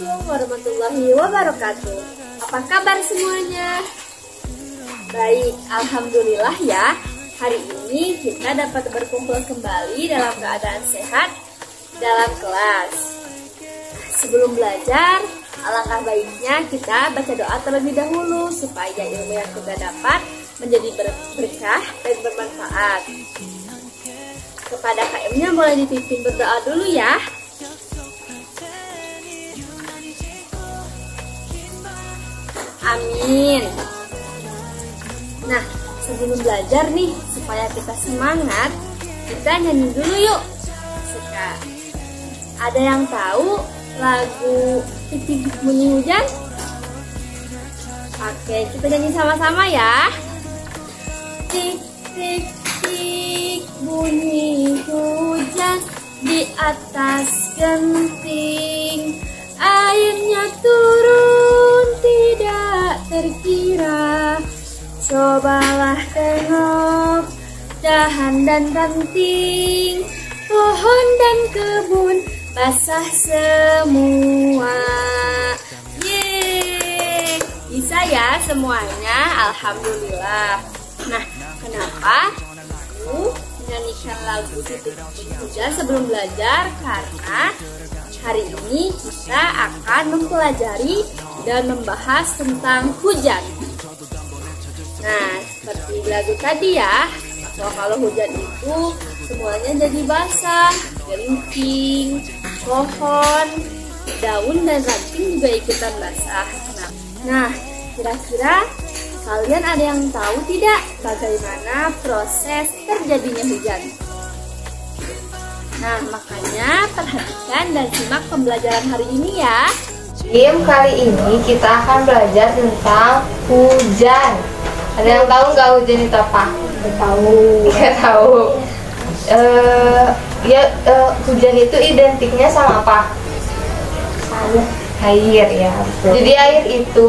Assalamualaikum warahmatullahi wabarakatuh. Apa kabar semuanya? Baik, alhamdulillah ya. Hari ini kita dapat berkumpul kembali dalam keadaan sehat dalam kelas. Sebelum belajar, alangkah baiknya kita baca doa terlebih dahulu supaya ilmu yang kita dapat menjadi berkah dan bermanfaat. Kepada KM-nya boleh dipimpin berdoa dulu ya. Amin. Nah, sebelum belajar nih, supaya kita semangat, kita nyanyi dulu yuk. Ada yang tahu lagu Tik-tik bunyi hujan? Oke, kita nyanyi sama-sama ya. Tik-tik-tik bunyi hujan di atas genting, airnya turun tidak terkira. Cobalah tengok dahan dan ranting, pohon dan kebun basah semua. Yeay, bisa ya semuanya, alhamdulillah. Nah, kenapa aku menyanyikan lagu Tik-tik bunyi hujan sebelum belajar? Karena hari ini kita akan mempelajari dan membahas tentang hujan. Nah, seperti lagu tadi ya, kalau hujan itu semuanya jadi basah, gerimping, pohon, daun dan ranting juga ikutan basah. Nah, kira-kira kalian ada yang tahu tidak bagaimana proses terjadinya hujan? Nah, makanya perhatikan dan simak pembelajaran hari ini ya. Kali ini kita akan belajar tentang hujan. Ada yang tahu nggak hujan itu apa? Nggak tahu. Hujan itu identiknya sama apa? Air ya. Betul. Jadi air itu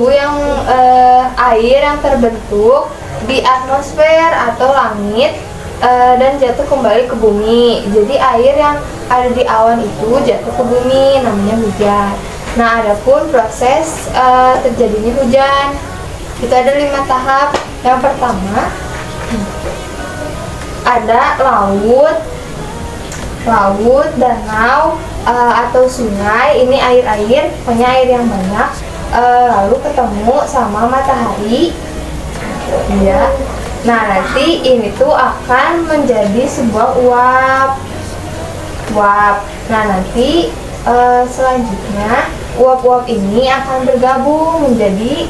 air yang terbentuk di atmosfer atau langit dan jatuh kembali ke bumi. Jadi air yang ada di awan itu jatuh ke bumi, namanya hujan. Nah, adapun proses terjadinya hujan itu ada 5 tahap. Yang pertama ada laut, danau atau sungai. Ini air-air, pokoknya air yang banyak. Lalu ketemu sama matahari, ya. Nah, nanti ini tuh akan menjadi sebuah uap. Nah, nanti selanjutnya uap-uap ini akan bergabung menjadi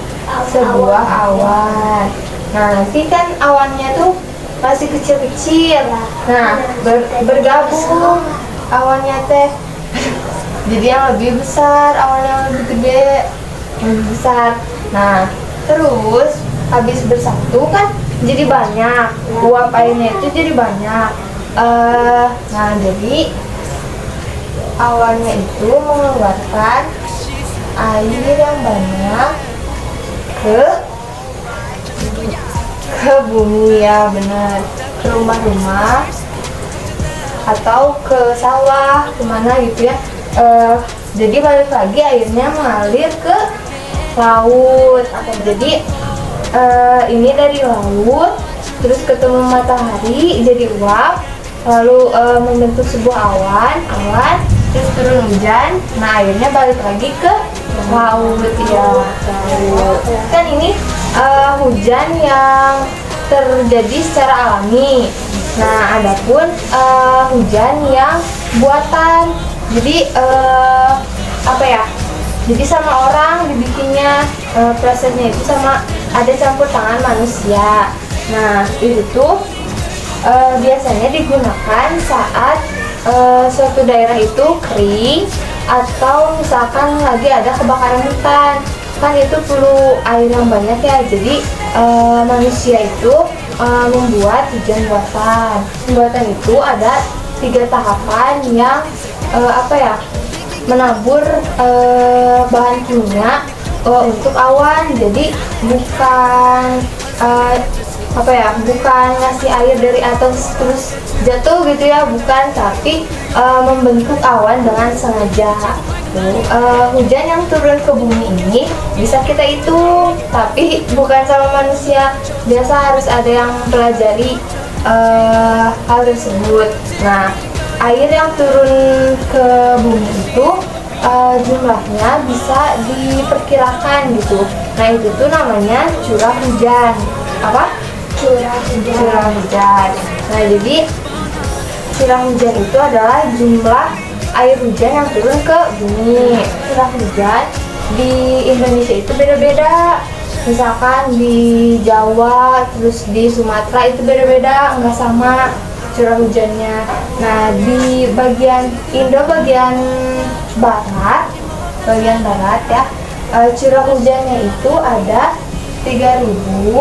sebuah awan. Nah, nanti kan awannya tuh masih kecil-kecil. Nah, bergabung awannya teh jadi yang lebih besar, awan yang lebih gede, lebih besar. Nah, terus habis bersatu kan jadi banyak, uap airnya itu jadi banyak. Nah, jadi awannya itu mengeluarkan air yang banyak ke bumi, ya benar, ke rumah-rumah atau ke sawah, kemana gitu ya. Jadi balik lagi airnya mengalir ke laut. Jadi ini dari laut terus ketemu matahari jadi uap, lalu membentuk sebuah awan, terus turun hujan. Nah, airnya balik lagi ke laut ya. Kan ini hujan yang terjadi secara alami. Nah, adapun hujan yang buatan. Jadi jadi sama orang dibikinnya, prosesnya itu sama, ada campur tangan manusia. Nah, itu tuh biasanya digunakan saat suatu daerah itu kering atau misalkan lagi ada kebakaran hutan. Kan itu perlu air yang banyak ya. Jadi manusia itu membuat hujan buatan. Buatan itu ada 3 tahapan yang menabur bahan kimia untuk awan. Jadi bukan bukan ngasih air dari atas terus jatuh gitu ya, bukan, tapi membentuk awan dengan sengaja. itu hujan yang turun ke bumi ini bisa kita hitung, tapi bukan sama manusia. Biasa harus ada yang pelajari hal tersebut. Nah, air yang turun ke bumi itu jumlahnya bisa diperkirakan gitu. Nah, itu tuh namanya curah hujan. Apa? Curah hujan. Curah hujan. Nah, jadi curah hujan itu adalah jumlah air hujan yang turun ke bumi. Curah hujan di Indonesia itu beda-beda. Misalkan di Jawa, terus di Sumatera itu beda-beda, nggak sama curah hujannya. Nah, di bagian Indo bagian barat ya, curah hujannya itu ada 3.000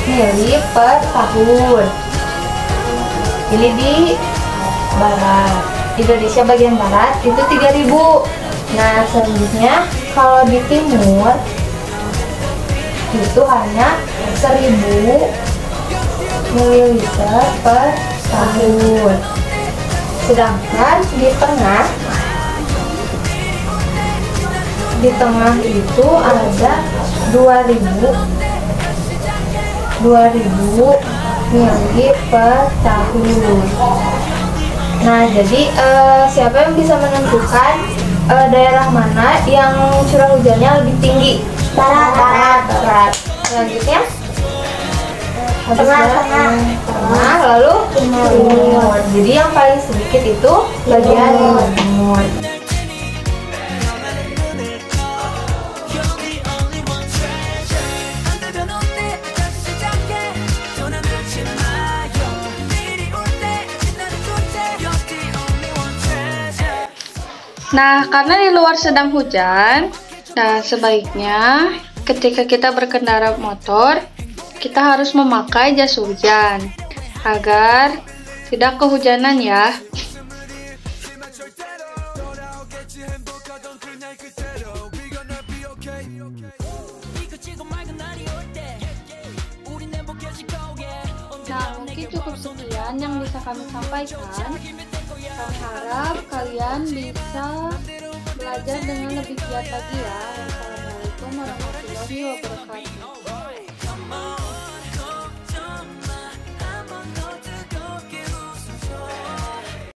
mili per tahun. Ini di barat, Indonesia bagian barat itu 3.000. Nah, selanjutnya kalau di timur itu hanya 1.000 mililiter per tahun. Sedangkan di tengah itu ada 2.000 mili per tahun. Nah, jadi siapa yang bisa menentukan daerah mana yang curah hujannya lebih tinggi? Barat. Selanjutnya tengah, lalu timur. Jadi yang paling sedikit itu bagian timur. Nah, karena di luar sedang hujan, nah sebaiknya ketika kita berkendara motor, kita harus memakai jas hujan agar tidak kehujanan ya. Nah, mungkin cukup sekian yang bisa kami sampaikan. Kami harap kalian bisa belajar dengan lebih giat lagi ya. Wassalamualaikum warahmatullahi wabarakatuh.